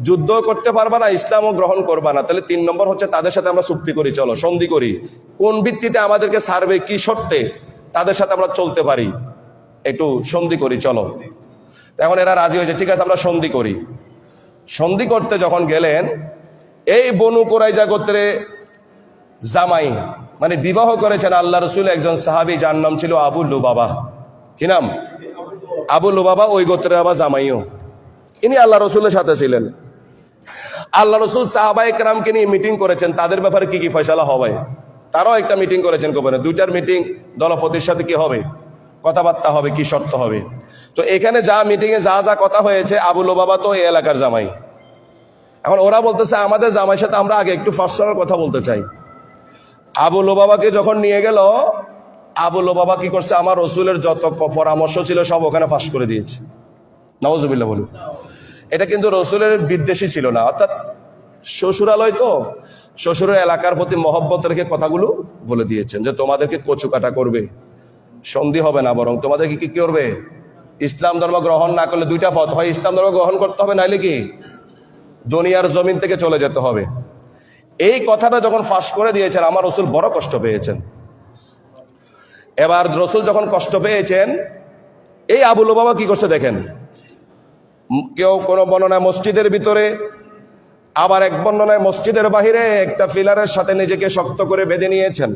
যুদ্ধ করতে পারবা না, ইসলামও গ্রহণ করবা না, তাহলে 3 নম্বর হচ্ছে তাদের সাথে আমরা চুক্তি করি, চলো সন্ধি করি। কোন ভিত্তিতে আমাদেরকে ছাড়বে, কি শর্তে তাদের সাথে আমরা চলতে পারি, একটু সন্ধি করি, চলো। এখন এরা রাজি হয়েছে, ঠিক আছে আমরা সন্ধি করি। সন্ধি করতে যখন গেলেন, এই বনু কুরাইজা গোত্রে জামাই, মানে বিবাহ করেছেন আল্লাহ রসুল একজন সাহাবী, যার নাম ছিল আবু লুবাবা। কি নাম? আবু লুবাবা। ওই গোত্রের আবার জামাইও, ইনি আল্লাহ রসুলের সাথে ছিলেন। আল্লাহ রসুল সাহাবায়ে কেরামকে নিয়ে মিটিং করেছেন, তাদের ব্যাপারে কি কি ফয়সালা হবে। তারাও একটা মিটিং করেছেন, গোপনে 2টার মিটিং, দলপতির সাথে কি হবে, কথাবার্তা হবে, কি শর্ত হবে। তো এখানে যা মিটিং এ যা যা কথা হয়েছে, আবু লুবাবা তো এই এলাকার জামাই। এখন ওরা বলতেছে আমাদের জামাইয়ের সাথে আমরা আগে একটু পার্সোনাল কথা বলতে চাই। আবু লুবাবাকে যখন নিয়ে গেল, আবু লুবাবা কি করছে, আমার রসুলের যত পরামর্শ ছিল সব ওখানে ফাঁস করে দিয়েছে। নাউজুবিল্লাহ বলুন। এটা কিন্তু রসুলের বিদ্বেষী ছিল না, অর্থাৎ শ্বশুরালয় তো, শ্বশুরের এলাকার প্রতি মহব্বত রেখে কথাগুলো বলে দিয়েছেন যে তোমাদেরকে কচু কাটা করবে, সন্ধি হবে না, বরং তোমাদেরকে কি করবে, ইসলাম ধর্ম গ্রহণ না করলে 2টা পথ, হয় ইসলাম ধর্ম গ্রহণ করতে হবে, নাইলে কি দুনিয়ার জমিন থেকে চলে যেতে হবে। এই কথাটা যখন ফাঁস করে দিয়েছেন, আমার রসুল বড় কষ্ট পেয়েছেন। এবার রসুল যখন কষ্ট পেয়েছেন, এই আবু লুবাবা কি করছে দেখেন, কেউ কোনো বর্ণনায় মসজিদের ভিতরে, আবার এক বর্ণনায় মসজিদের বাহিরে একটা পিলারের সাথে নিজেকে শক্ত করে বেঁধে নিয়েছেন।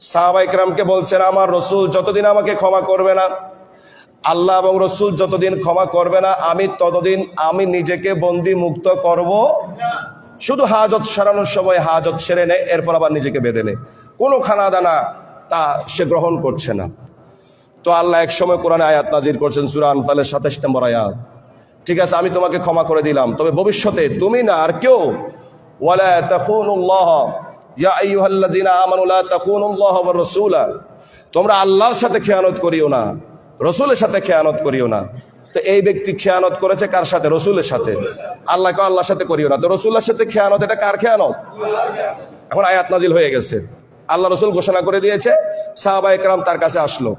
সাহাবায়ে কেরামকে বলছেন আমার রসুল যতদিন আমাকে ক্ষমা করবে না, আল্লাহ এবং রসুল যতদিন ক্ষমা করবে না, আমি ততদিন আমি নিজেকে বন্দি মুক্ত করব। শুধু হাজত সারানোর সময় হাজত সেরে নেয়, এরপর আবার নিজেকে বেঁধে নেয়, কোনো খানা দানা তা সে গ্রহণ করছে না। তো আল্লাহ এক সময় কোরআনে আয়াত নাজির করছেন, সূরা আনফালের 27 নম্বর আয়াত, ঠিক আছে আমি তোমাকে ক্ষমা করে দিলাম, তবে ভবিষ্যতে তুমি না আর কেউ, ওয়ালা তাখুনুল্লাহ ইয়া আইয়ুহাল্লাযিনা আমানু লা তাখুনুল্লাহ ওয়া রাসূলা, তোমরা আল্লাহর সাথে খেয়ানত করিও না, রসুলের সাথে খেয়ানত করিও না। তো এই ব্যক্তি খেয়ানত করেছে কার সাথে? রসুলের সাথে। আল্লাহকে আল্লাহর সাথে করিও না, তো রসুলের সাথে খেয়ানত, এটা কার খেয়ানত? এখন আয়াত নাজিল হয়ে গেছে, আল্লাহ রসুল ঘোষণা করে দিয়েছে, সাহাবায়ে কেরাম তার কাছে আসলো,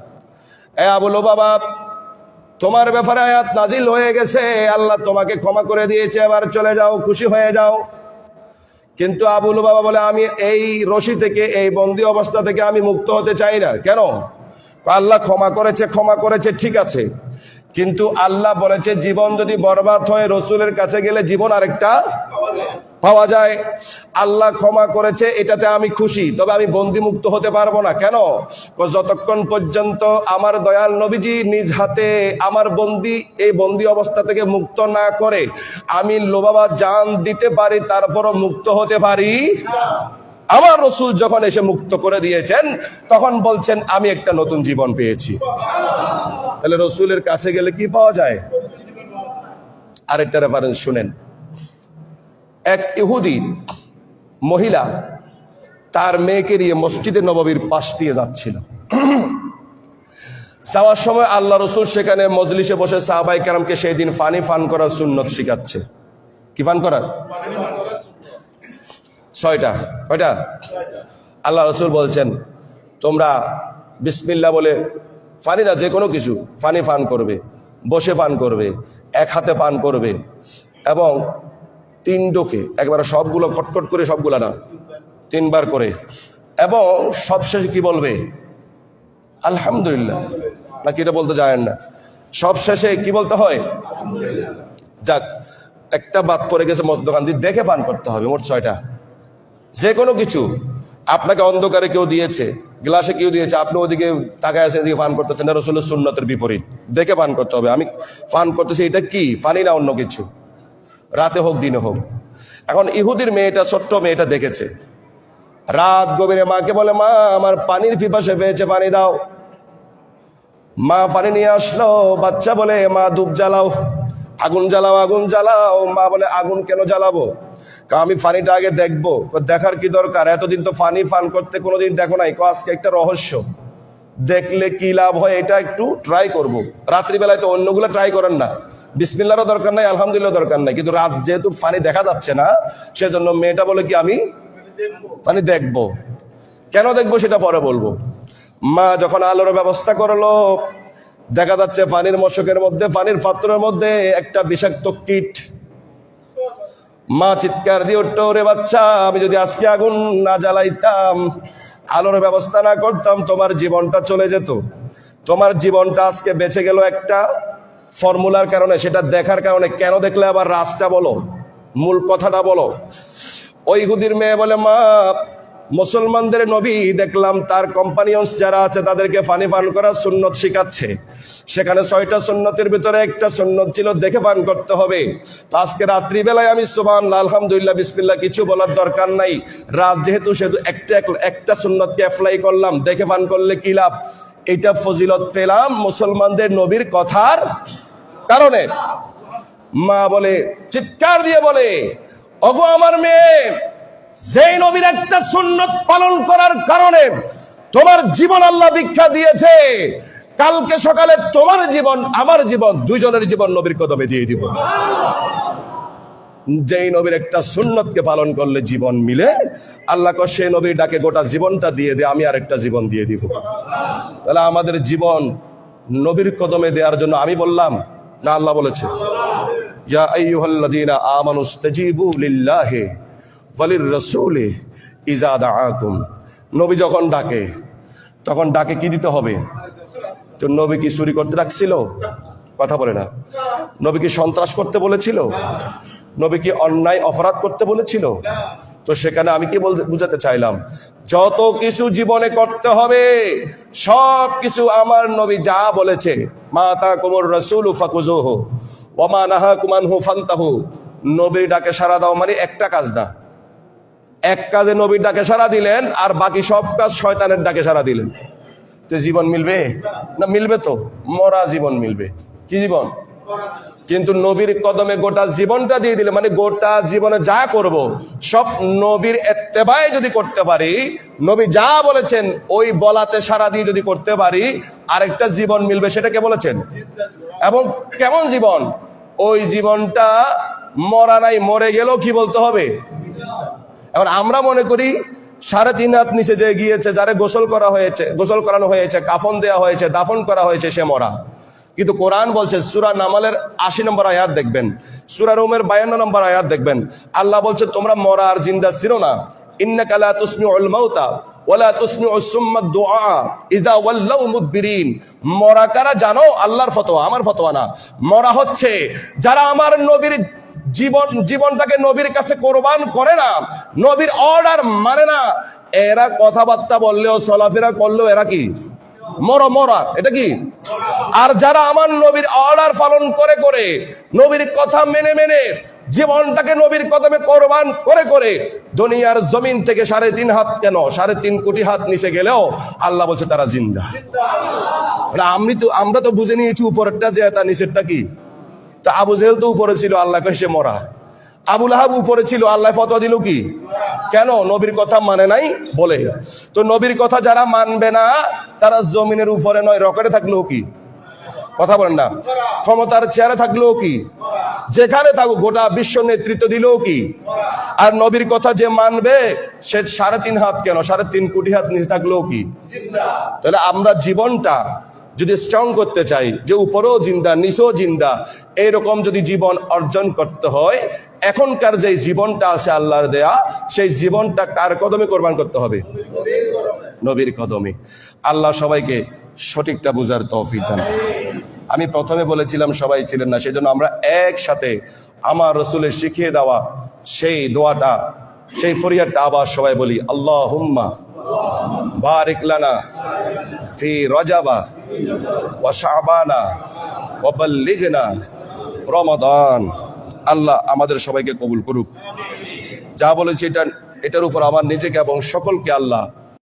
এ আবু লুবাবা তোমার ব্যাপারে আয়াত নাজিল হয়ে গেছে, আল্লাহ তোমাকে ক্ষমা করে দিয়েছে, এবার চলে যাও, খুশি হয়ে যাও। কিন্তু আবু লুবাবা বলে আমি এই রশি থেকে, এই বন্দী অবস্থা থেকে আমি মুক্ত হতে চাই না। কেন? আল্লাহ ক্ষমা করেছে ঠিক আছে, কিন্তু আল্লাহ বলেছে জীবন যদি বরবাদ হয় রসুলের কাছে গেলে জীবন আরেকটা পাওয়া যায়। আল্লাহ ক্ষমা করেছে, এটাতে আমি খুশি, তবে আমি বন্দিমুক্ত হতে পারবো না। কেন? যতক্ষণ পর্যন্ত আমার দয়াল নবীজি নিজ হাতে আমার এই বন্দি অবস্থা থেকে মুক্ত না করে আমি লোবাবা জান দিতে পারি, তারপরও মুক্ত হতে পারি। আমার রসুল যখন এসে মুক্ত করে দিয়েছেন তখন বলছেন আমি একটা নতুন জীবন পেয়েছি। তাহলে রসুলের কাছে গেলে কি পাওয়া যায়? আরেকটা রেফারেন্স শুনেন। এক ইহুদি মহিলা তার মেয়েকে নিয়ে মসজিদে নববীর পাশ দিয়ে যাচ্ছিল। যাওয়ার সময় আল্লাহ রসুল সেখানে মজলিসে বসে সাহাবায়ে কেরামকে সেই দিন পানি পান করার সুন্নত শিখাচ্ছে। কি পান করার? 6টা। কয়টা? আল্লাহ রসুল বলছেন তোমরা বিসমিল্লাহ বলে পানি না, যে কোনো কিছু পানি পান করবে, বসে পান করবে, এক হাতে পান করবে, এবং 3 ডোকে, একবারে সবগুলো খটখট করে, সবগুলা না, 3 বার করে, এবং সবশেষে কি বলবে? আলহামদুলিল্লাহ। নাকি এটা বলতে জানেন না? সবশেষে কি বলতে হয়? যাক, একটা বাদ পড়ে গেছে, দোকান দিয়ে দেখে পান করতে হবে। মোট 6টা। যে কোনো কিছু আপনাকে অন্ধকারে কেউ দিয়েছে, গ্লাসে কেউ দিয়েছে, আপনি ওদিকে তাকায় আছেন, এদিকে পান করতেছেন, রাসূলের সুন্নতের বিপরীত, দেখে পান করতে হবে। আমি পান করতেছি, এটা কি পানি না অন্য কিছু, রাতে হোক দিনে হোক। এখন ইহুদির মেয়েটা, ছোট্ট মেয়েটা দেখেছে, রাত গভীরে মাকে বলে মা আমার পানির পিপাসা পেয়েছে, পানি দাও। মা পানি নিয়ে আসলো। বাচ্চা বলে মা ধূপ জ্বালাও, আগুন জ্বালাও, আগুন জ্বালাও। মা বলে আগুন কেন জ্বালাবো? আমি পানিটা আগে দেখবো। দেখার কি দরকার? এতদিন তো পানি পান করতে কোনোদিন দেখো নাই। আজকে একটা রহস্য, দেখলে কি লাভ হয় এটা একটু ট্রাই করবো। রাত্রিবেলায় তো অন্যগুলো ট্রাই করেন না, বিসমিল্লাহরও দরকার নাই, আলহামদুলিল্লাহ দরকার নাই, কিন্তু রাত যেহেতু পানি দেখা যাচ্ছে না, সেজন্য মেয়েটা বলে কি আমি পানি দেখবো। কেন দেখবো সেটা পরে বলবো। মা যখন আলোর ব্যবস্থা করলো, দেখা যাচ্ছে পানির মশকের মধ্যে, পানির পাত্রের মধ্যে একটা বিষাক্ত কীট। মা চিৎকার দিয়ে উঠল, ওরে বাচ্চা, আমি যদি আজকে আগুন না জ্বালাইতাম, আলোর ব্যবস্থা না করতাম, তোমার জীবনটা চলে যেত। তোমার জীবনটা আজকে বেঁচে গেল একটা ফর্মুলার কারণে, সেটা দেখার কারণে। কেন দেখলে আবার রাজটা বলো, মূল কথাটা বলো। ওই ইহুদির মেয়ে বলে মা, মুসলমানদের নবী দেখলাম তার কম্পানিয়ন্স যারা আছে তাদেরকে পানি পান করার সুন্নত শিখাচ্ছে। সেখানে 6টা সুন্নতের ভিতরে একটা সুন্নত ছিল দেখে পান করতে হবে। তো আজকে রাত্রিবেলায় আমি সুবহানাল্লাহ, আলহামদুলিল্লাহ, বিসমিল্লাহ কিছু বলার দরকার নাই। রাত যেহেতু, সেহেতু একটা সুন্নতকে অ্যাপ্লাই করলাম, দেখে পান করলে কি লাভ? এটা ফজিলত পেলাম মুসলমানদের নবীর কথার কারণে। মা বলে, চিৎকার দিয়ে বলে, ওগো আমার মেয়ে, যেই নবীর একটা সুন্নত পালন করার কারণে তোমার জীবন আল্লাহ ভিক্ষা দিয়েছে, কালকে সকালে তোমার জীবন, আমার জীবন, দুইজনের জীবন নবীর কদমে দিয়ে দিব। যেই নবীর একটা সুন্নতকে পালন করলে জীবন মিলে, আল্লাহ সেই নবীর ডাকে গোটা জীবনটা দিয়ে দে, আমি আরেকটা জীবন দিয়ে দিব। তাহলে আমাদের জীবন নবীর কদমে দেওয়ার জন্য আমি বললাম না আল্লাহ বলেছে? ইয়া আইয়ুহাল্লাযীনা আমানুস্তাজীবু লিল্লাহি ওয়ালির রাসূলি ইযা দাআকুম। নবী যখন ডাকে, তখন ডাকে কি দিতে হবে? তো নবী কি চুরি করতে ডাকছিল? কথা বলে না। নবী কি সন্ত্রাস করতে বলেছিল? নবী কি অন্যায় অপরাধ করতে বলেছিল? তো সেখানে আমি কি বুঝাতে চাইলাম, যত কিছু জীবনে করতে হবে সব কিছু আমার নবী যা বলেছে, মা আতাকুমুর রাসূলু ফাকুযুহু ওয়া মা নাহাকুম আনহু ফান্তাহু। নবীর ডাকে সাড়া দাও মানে একটা কাজ না, এক কাজে নবীর ডাকে সাড়া দিলেন আর বাকি সব কাজ শয়তানের ডাকে সাড়া দিলেন, তো জীবন মিলবে না? মিলবে তো, মরা জীবন মিলবে। কি জীবন? কিন্তু নবীর কদমে গোটা জীবনটা দিয়ে দিলে মানে গোটা জীবনে যা করব সব নবীর ইত্তেবায় যদি করতে পারি, নবী যা বলেছেন ওই বলাতে সাড়া দিয়ে যদি করতে পারি, আরেকটা জীবন মিলবে। সেটা কে বলেছেন? এবং কেমন জীবন? ওই জীবনটা মরা নাই, মরে গেলেও কি বলতে হবে? এখন আমরা মনে করি 3.5 হাত নিচে যে গিয়েছে, যারে গোসল করা হয়েছে, গোসল করানো হয়েছে, কাফন দেওয়া হয়েছে, দাফন করা হয়েছে, সে মরা। কিন্তু কোরআন বলছে, সূরা নামালের 80 নম্বর আয়াত দেখবেন, সূরা রুমের 52 নম্বর আয়াত দেখবেন, আল্লাহ বলছে তোমরা মরা আর জিন্দা ছিলো না। ইন্নাকা লা তুসমিউল মাউতা ওয়ালা তুসমিউস সুম্মা দুআ ইযা ওয়াল্লাউ মুদবিরিন। মরা কারা জানো? আল্লাহর ফতোয়া, আমার ফতোয়া না। মরা হচ্ছে যারা আমার নবীর জীবনটাকে নবীর কাছে কোরবান করে না, নবীর অর্ডার মানে না, এরা কথাবার্তা বললেও চলাফেরা করলেও এরা কি মরা, এটা কি? আর যারা আমার নবীর অর্ডার পালন করে করে, নবীর কথা মেনে মেনে জীবনটাকে নবীর কদমে কোরবান করে করে দুনিয়ার জমিন থেকে 3.5 হাত কেন 3.5 কোটি হাত নিচে গেলেও আল্লাহ বলছে তারা জিন্দা। আমরা তো বুঝে নিয়েছি উপরেরটা যে তার নিচেরটা কি। তা আবু জেহেল তো উপরে ছিল, আল্লাহ কইছে মরা। আবু লাহাব উপরে ছিল, আল্লাহ ফতোয়া দিল কি? কেন? নবীর কথা মানে নাই বলে। তো নবীর কথা যারা মানবে না তারা জমিনের উপরে নয়, রকেটে থাকলেও কি, কথা বলেন না, ক্ষমতার চেয়ারে থাকলেও কি, যেখানে থাকুক, গোটা বিশ্ব নেতৃত্ব দিলেও কি। আর নবীর কথা যে মানবে সে 3.5 হাত কেন 3.5 কোটি হাত নিচে থাকলেও কি। তাহলে আমরা জীবনটা যদি স্ট্রং করতে চাই, যে উপরেও জিন্দা নিচেও জিন্দা, এইরকম যদি জীবন অর্জন করতে হয়, এখনকার যে জীবনটা আছে আল্লাহর দেয়া, সেই জীবনটা কার কদমে কোরবান করতে হবে? নবীর কদমে। আল্লাহ সবাইকে সঠিকটা বুঝার তৌফিক দান। আমি প্রথমে বলেছিলাম সবাই ছিলেন না, সেজন্য আমরা একসাথে আমার রাসূলের শিখিয়ে দেওয়া সেই দোয়াটা, সেই ফরিয়াদটা আবার সবাই বলি। আল্লাহুম্মা বারিক লানা ফি রজাবা ওয়া শাবানা ওয়া বাল্লিগনা রমাদান। আল্লাহ আমাদের সবাইকে কবুল করুক। যা বলেছি এটার উপর আমার নিজেকে এবং সকলকে আল্লাহ